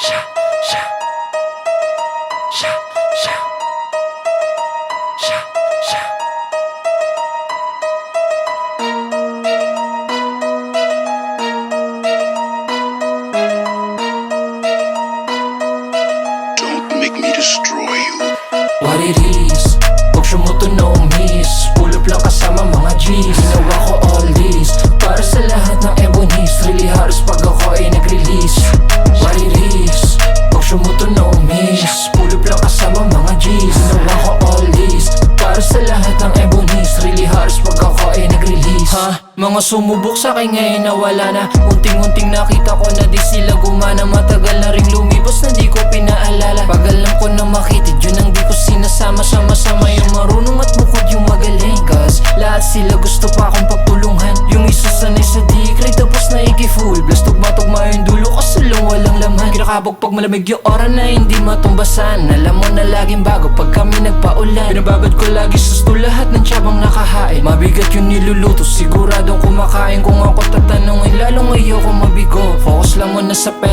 Don't make me destroy you. What it is, huwag siya mo to no miss. Pull up lang kasama mga G's. Ginawa ko all this para sa lahat ng ebonies. Really halos pag ako ay nag-release. What it is, huwag siya mo to no miss. Pull up lang kasama mga G's. Ginawa ko all this para sa lahat ng ebonies. Really halos pag ako ay nag-release. Mga sumubok sa akin ngayon nawala na. Unting-unting nakita ko na di sila gumana. Matagal na ring lumipas na di ko pinaalala. Pag alam ko na makitid yun ang di ko sinasama. Sama-sama yung marunong at bukod yung magaling. Cause lahat sila gusto pa akong pagtulungan. Yung isa sanay sa dikray tapos na iki-full blast. Tugma-tugma yung dulo kasi lang walang laman. Kinakabog pag malamig yung aura na hindi matumbasan. Alam mo na laging bago pag kami nagpaulan. Binabagad ko lagi sa stool lahat ng tiyabang nakahain. Mabigat yung niluluto siguradong kumakain. Kung ako tatanungin lalong ayoko mabigo. Focus lang muna sa pera